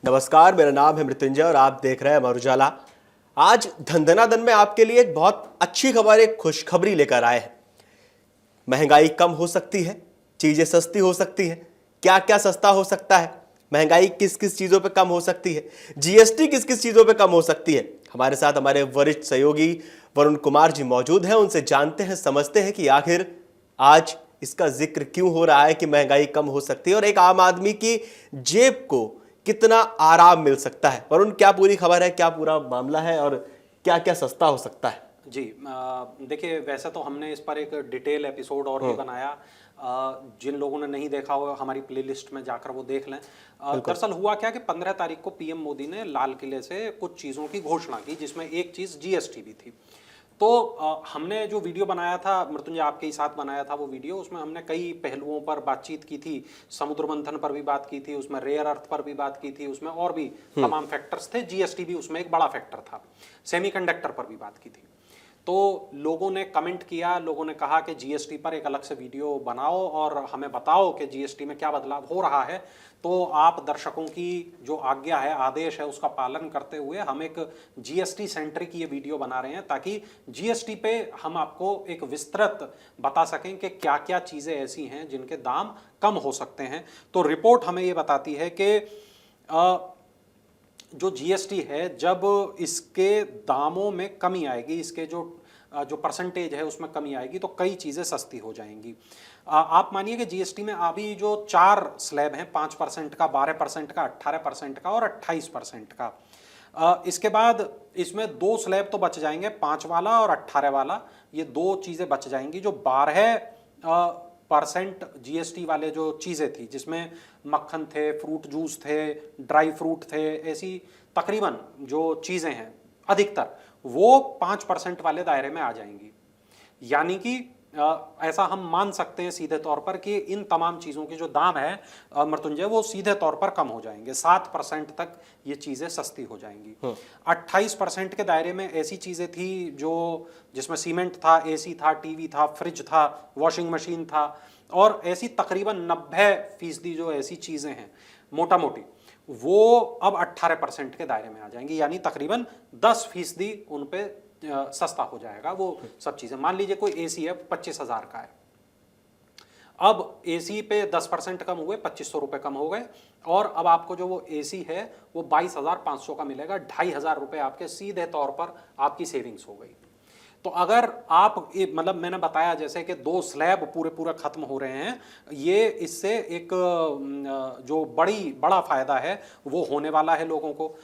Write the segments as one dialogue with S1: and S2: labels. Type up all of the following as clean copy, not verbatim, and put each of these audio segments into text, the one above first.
S1: नमस्कार, मेरा नाम है मृत्युंजय और आप देख रहे हैं अमर उजाला। आज धन में आपके लिए एक बहुत अच्छी खबर, एक खुशखबरी लेकर आए हैं। महंगाई कम हो सकती है, चीजें सस्ती हो सकती है। क्या क्या सस्ता हो सकता है, महंगाई किस किस चीजों पे कम हो सकती है, जीएसटी किस किस चीजों पे कम हो सकती है। हमारे साथ हमारे वरिष्ठ सहयोगी वरुण कुमार जी मौजूद हैं। उनसे जानते हैं, समझते हैं कि आखिर आज इसका जिक्र क्यों हो रहा है कि महंगाई कम हो सकती है और एक आम आदमी की जेब को कितना आराम मिल सकता है। वरुण, क्या पूरी खबर है, क्या पूरा मामला है और क्या क्या सस्ता हो सकता है?
S2: जी, देखिए, वैसे तो हमने इस पर एक डिटेल एपिसोड और भी बनाया। जिन लोगों ने नहीं देखा हो, हमारी प्लेलिस्ट में जाकर वो देख लें। दरअसल हुआ क्या कि 15 तारीख को पीएम मोदी ने लाल किले से कुछ चीज़ों की घोषणा की, जिसमें एक चीज़ जीएसटी भी थी। तो हमने जो वीडियो बनाया था, मृत्युंजय आपके ही साथ बनाया था वो वीडियो, उसमें हमने कई पहलुओं पर बातचीत की थी। समुद्र मंथन पर भी बात की थी, उसमें रेयर अर्थ पर भी बात की थी, उसमें और भी तमाम फैक्टर्स थे। जीएसटी भी उसमें एक बड़ा फैक्टर था। सेमीकंडक्टर पर भी बात की थी। तो लोगों ने कमेंट किया, लोगों ने कहा कि जीएसटी पर एक अलग से वीडियो बनाओ और हमें बताओ कि जीएसटी में क्या बदलाव हो रहा है। तो आप दर्शकों की जो आज्ञा है, आदेश है, उसका पालन करते हुए हम एक जीएसटी सेंट्रिक ये वीडियो बना रहे हैं, ताकि जीएसटी पे हम आपको एक विस्तृत बता सकें कि क्या क्या चीज़ें ऐसी हैं जिनके दाम कम हो सकते हैं। तो रिपोर्ट हमें ये बताती है कि जो जीएसटी है, जब इसके दामों में कमी आएगी, इसके जो परसेंटेज है उसमें कमी आएगी, तो कई चीज़ें सस्ती हो जाएंगी। आप मानिए कि जीएसटी में अभी जो 4 स्लैब हैं, 5% का, 12% का, 18% का और 28% का। इसके बाद इसमें 2 स्लैब तो बच जाएंगे, 5 वाला और 18 वाला। ये 2 चीज़ें बच जाएंगी। जो 12% जीएसटी वाले जो चीज़ें थी, जिसमें मक्खन थे, फ्रूट जूस थे, ड्राई फ्रूट थे, ऐसी तकरीबन जो चीज़ें हैं अधिकतर, वो 5% वाले दायरे में आ जाएंगी। यानी कि ऐसा हम मान सकते हैं सीधे तौर पर कि इन तमाम चीज़ों के जो दाम है मृत्युंजय, वो सीधे तौर पर कम हो जाएंगे। 7% तक ये चीज़ें सस्ती हो जाएंगी। 28% के दायरे में ऐसी चीज़ें थी जो जिसमें सीमेंट था, एसी था, टीवी था, फ्रिज था, वॉशिंग मशीन था, और ऐसी तकरीबन 90% जो ऐसी चीज़ें हैं मोटा मोटी, वो अब 18% के दायरे में आ जाएंगी। यानी तकरीबन 10% उन पे सस्ता हो जाएगा वो सब चीज़ें। मान लीजिए कोई एसी है, 25,000 का है, अब एसी पे 10% कम हुए, 2,500 रुपये कम हो गए, और अब आपको जो वो एसी है वो 22,500 का मिलेगा। 2,500 रुपये आपके सीधे तौर पर आपकी सेविंग्स हो गई। तो अगर आप मतलब मैंने बताया जैसे कि 2 स्लैब पूरे खत्म हो रहे हैं, ये इससे एक जो बड़ा फायदा है वो होने वाला है लोगों को।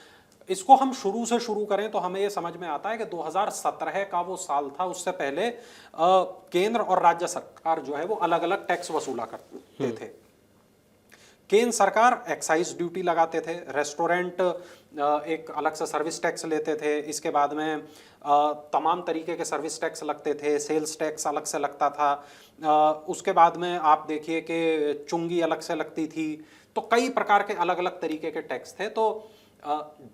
S2: इसको हम शुरू से शुरू करें तो हमें ये समझ में आता है कि 2017 का वो साल था, उससे पहले केंद्र और राज्य सरकार जो है वो अलग अलग टैक्स वसूला करते थे। केंद्र सरकार एक्साइज ड्यूटी लगाते थे, रेस्टोरेंट एक अलग से सर्विस टैक्स लेते थे, इसके बाद में तमाम तरीके के सर्विस टैक्स लगते थे, सेल्स टैक्स अलग से लगता था, उसके बाद में आप देखिए कि चुंगी अलग से लगती थी। तो कई प्रकार के अलग अलग तरीके के टैक्स थे। तो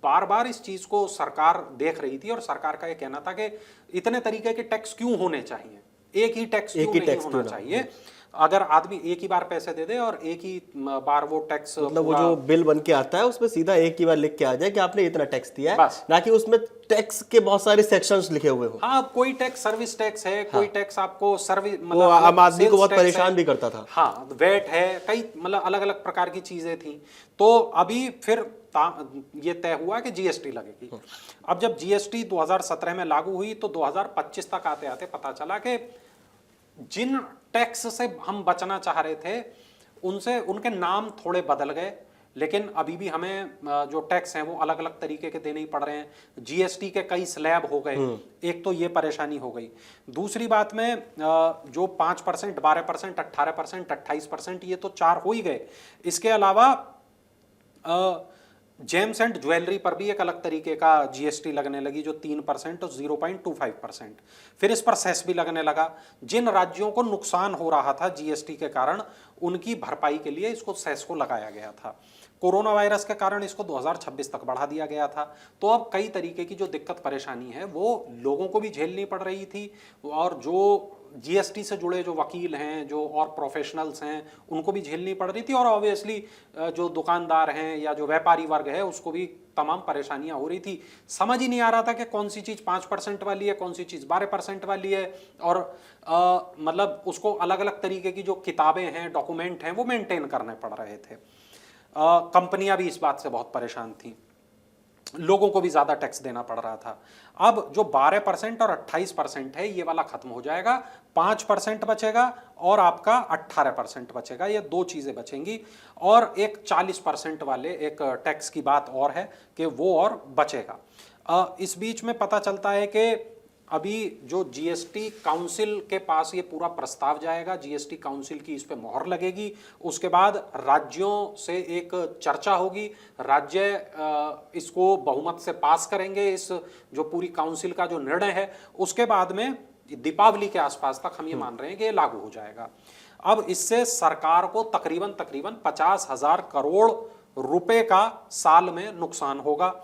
S2: बार बार इस चीज़ को सरकार देख रही थी और सरकार का ये कहना था कि इतने तरीके के टैक्स क्यों होने चाहिए, एक ही टैक्स क्यों नहीं होना चाहिए। अगर आदमी एक ही बार पैसे दे दे और एक ही बार वो टैक्स,
S1: मतलब वो जो बिल बन के आता है उसमें सीधा एक ही बार लिख के आ जाए कि आपने इतना टैक्स दिया है, ना कि उसमें टैक्स के बहुत सारे सेक्शंस लिखे हुए हो।
S2: हाँ, कोई टैक्स सर्विस टैक्स है, कोई टैक्स आपको सर्विस,
S1: मतलब आम आदमी को बहुत परेशान भी करता था।
S2: हाँ, वेट है, कई मतलब अलग अलग प्रकार की चीजें थी। तो अभी फिर ये तय हुआ कि जीएसटी लगेगी। अब जब जीएसटी 2017 में लागू हुई तो 2025 तक आते आते पता चला कि जिन टैक्स से हम बचना चाह रहे थे उनसे उनके नाम थोड़े बदल गए, लेकिन अभी भी हमें जो टैक्स हैं वो अलग अलग तरीके के देने ही पड़ रहे हैं। जीएसटी के कई स्लैब हो गए, एक तो ये परेशानी हो गई। दूसरी बात में जो 5%, 12%, 18%, 28%, ये तो 4 हो ही गए। इसके अलावा जेम्स एंड ज्वेलरी पर भी एक अलग तरीके का जीएसटी लगने लगी, जो 3% और 0.25%। फिर इस पर सेस भी लगने लगा। जिन राज्यों को नुकसान हो रहा था जीएसटी के कारण, उनकी भरपाई के लिए इसको सेस को लगाया गया था। कोरोना वायरस के कारण इसको 2026 तक बढ़ा दिया गया था। तो अब कई तरीके की जो दिक्कत परेशानी है वो लोगों को भी झेलनी पड़ रही थी, और जो जीएसटी से जुड़े जो वकील हैं, जो और प्रोफेशनल्स हैं, उनको भी झेलनी पड़ रही थी, और ऑब्वियसली जो दुकानदार हैं या जो व्यापारी वर्ग है उसको भी तमाम परेशानियां हो रही थी। समझ ही नहीं आ रहा था कि कौन सी चीज़ 5% वाली है, कौन सी चीज़ 12% वाली है, और मतलब उसको अलग अलग तरीके की जो किताबें हैं, डॉक्यूमेंट हैं, वो मेंटेन करने पड़ रहे थे। कंपनियां भी इस बात से बहुत परेशान थी, लोगों को भी ज़्यादा टैक्स देना पड़ रहा था। अब जो 12% और 28% है, ये वाला खत्म हो जाएगा, 5% बचेगा और आपका 18% बचेगा। ये दो चीज़ें बचेंगी, और एक 40% वाले एक टैक्स की बात और है कि वो और बचेगा। इस बीच में पता चलता है कि अभी जो जीएसटी काउंसिल के पास ये पूरा प्रस्ताव जाएगा, जीएसटी काउंसिल की इस पे मोहर लगेगी, उसके बाद राज्यों से एक चर्चा होगी, राज्य इसको बहुमत से पास करेंगे, इस जो पूरी काउंसिल का जो निर्णय है, उसके बाद में दीपावली के आसपास तक हम ये मान रहे हैं कि ये लागू हो जाएगा। अब इससे सरकार को तकरीबन 50,000 करोड़ रुपए का साल में नुकसान होगा।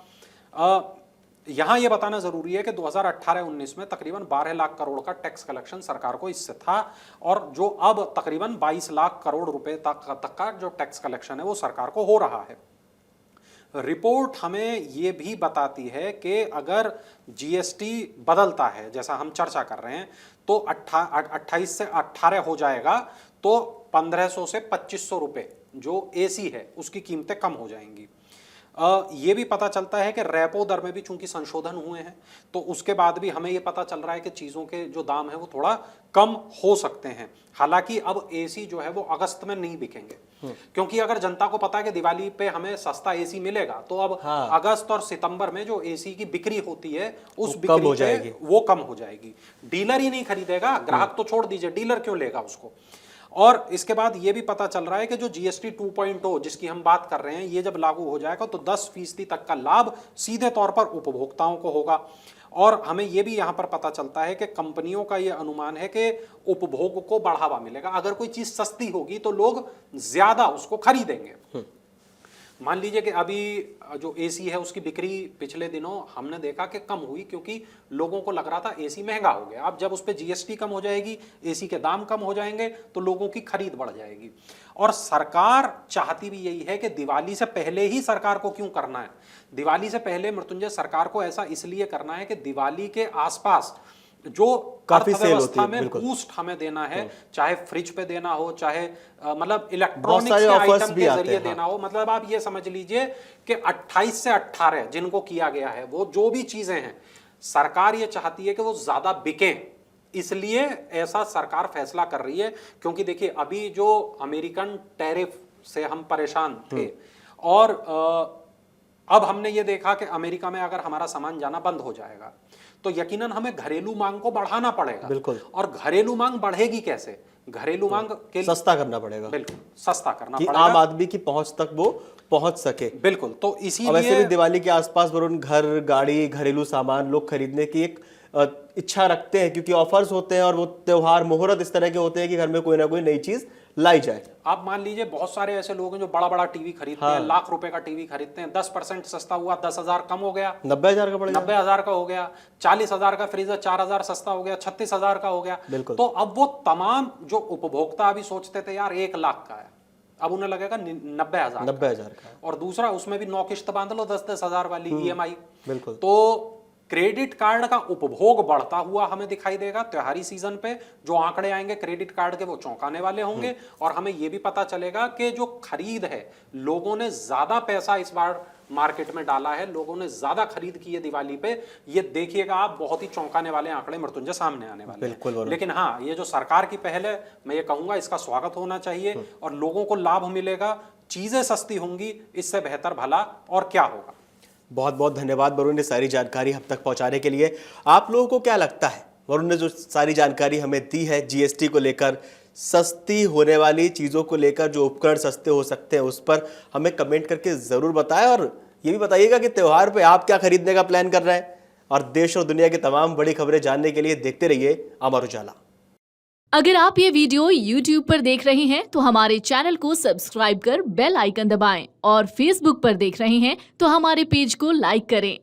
S2: यहां यह बताना जरूरी है कि 2018-19 में तकरीबन 12 लाख करोड़ का टैक्स कलेक्शन सरकार को इससे था, और जो अब तकरीबन 22 लाख करोड़ रुपए तक का जो टैक्स कलेक्शन है वो सरकार को हो रहा है। रिपोर्ट हमें ये भी बताती है कि अगर जीएसटी बदलता है, जैसा हम चर्चा कर रहे हैं, तो 28 से 18 हो जाएगा, तो 1500 से 2500 रुपए जो एसी है उसकी कीमतें कम हो जाएंगी। ये भी पता चलता है कि रेपो दर में भी चूंकि संशोधन हुए हैं, तो उसके बाद भी हमें ये पता चल रहा है कि चीज़ों के जो दाम है वो थोड़ा कम हो सकते हैं। हालांकि अब एसी जो है वो अगस्त में नहीं बिकेंगे, क्योंकि अगर जनता को पता है कि दिवाली पे हमें सस्ता एसी मिलेगा, तो अब अगस्त और सितंबर में जो एसी की बिक्री होती है उस बिक्री पे वो कम हो जाएगी। डीलर ही नहीं खरीदेगा, ग्राहक तो छोड़ दीजिए, डीलर क्यों लेगा उसको। और इसके बाद ये भी पता चल रहा है कि जो जीएसटी 2.0 जिसकी हम बात कर रहे हैं, ये जब लागू हो जाएगा तो 10% तक का लाभ सीधे तौर पर उपभोक्ताओं को होगा। और हमें ये भी यहाँ पर पता चलता है कि कंपनियों का ये अनुमान है कि उपभोग को बढ़ावा मिलेगा। अगर कोई चीज़ सस्ती होगी तो लोग ज़्यादा उसको खरीदेंगे। मान लीजिए कि अभी जो एसी है उसकी बिक्री पिछले दिनों हमने देखा कि कम हुई, क्योंकि लोगों को लग रहा था एसी महंगा हो गया। अब जब उस पर जीएसटी कम हो जाएगी, एसी के दाम कम हो जाएंगे, तो लोगों की खरीद बढ़ जाएगी। और सरकार चाहती भी यही है कि दिवाली से पहले ही सरकार को क्यों करना है, दिवाली से पहले मृत्युंजय सरकार को ऐसा इसलिए करना है कि दिवाली के आसपास जो अर्थव्यवस्था में बूस्ट हमें देना है, चाहे फ्रिज पे देना हो, चाहे मतलब इलेक्ट्रॉनिक्स के आइटम के जरिए देना हो। मतलब आप ये समझ लीजिए कि 28 से 18 जिनको किया गया है, वो जो भी चीजें हैं, सरकार ये चाहती है कि वो ज्यादा बिकें, इसलिए ऐसा सरकार फैसला कर रही है। क्योंकि देखिए अभी जो अमेरिकन टैरिफ से हम परेशान थे, और अब हमने ये देखा कि अमेरिका में अगर हमारा सामान जाना बंद हो जाएगा तो यकीनन हमें घरेलू मांग को बढ़ाना पड़ेगा।
S1: बिल्कुल।
S2: और घरेलू मांग बढ़ेगी कैसे, घरेलू मांग के लिए
S1: सस्ता करना पड़ेगा।
S2: बिल्कुल सस्ता करना
S1: कि
S2: पड़ेगा,
S1: आम आदमी की पहुंच तक वो पहुंच सके।
S2: बिल्कुल। तो इसीलिए
S1: वैसे भी दिवाली के आसपास वरुण घर, गाड़ी, घरेलू सामान लोग खरीदने की एक इच्छा रखते हैं, क्योंकि ऑफर्स होते हैं और वो त्योहार मुहूर्त इस तरह के होते हैं कि घर में कोई ना कोई नई चीज लाई जाए।
S2: आप मान लीजिए बहुत सारे ऐसे लोग हैं जो बड़ा बड़ा टीवी खरीदते हैं, लाख रुपए का टीवी खरीदते हैं, 10% सस्ता हुआ, 10,000 कम हो गया,
S1: 90,000 का पड़ गया,
S2: 90,000 का हो गया, 40,000 का फ्रीजर 4,000 सस्ता हो गया, 36,000 का हो गया। तो अब वो तमाम जो उपभोक्ता अभी सोचते थे यार 1 लाख का है, अब उन्हें लगेगा 90,000 का। और दूसरा उसमें भी 9 किश्त बांध लो 10-10 हजार वाली ईएमआई।
S1: बिल्कुल।
S2: तो क्रेडिट कार्ड का उपभोग बढ़ता हुआ हमें दिखाई देगा त्योहारी सीजन पे। जो आंकड़े आएंगे क्रेडिट कार्ड के वो चौंकाने वाले होंगे, और हमें ये भी पता चलेगा कि जो खरीद है, लोगों ने ज्यादा पैसा इस बार मार्केट में डाला है, लोगों ने ज्यादा खरीद की है दिवाली पे। ये देखिएगा आप, बहुत ही चौंकाने वाले आंकड़े मृत्युंजय सामने आने वाले हैं। लेकिन हाँ, ये जो सरकार की पहल है, मैं ये कहूंगा इसका स्वागत होना चाहिए, और लोगों को लाभ मिलेगा, चीजें सस्ती होंगी, इससे बेहतर भला और क्या होगा।
S1: बहुत बहुत धन्यवाद वरुण ने सारी जानकारी हम तक पहुंचाने के लिए। आप लोगों को क्या लगता है, वरुण ने जो सारी जानकारी हमें दी है जीएसटी को लेकर, सस्ती होने वाली चीज़ों को लेकर, जो उपकरण सस्ते हो सकते हैं, उस पर हमें कमेंट करके ज़रूर बताएं। और ये भी बताइएगा कि त्यौहार पे आप क्या खरीदने का प्लान कर रहे हैं। और देश और दुनिया की तमाम बड़ी खबरें जानने के लिए देखते रहिए अमर उजाला।
S3: अगर आप ये वीडियो YouTube पर देख रहे हैं तो हमारे चैनल को सब्सक्राइब कर बेल आइकन दबाएं, और Facebook पर देख रहे हैं तो हमारे पेज को लाइक करें।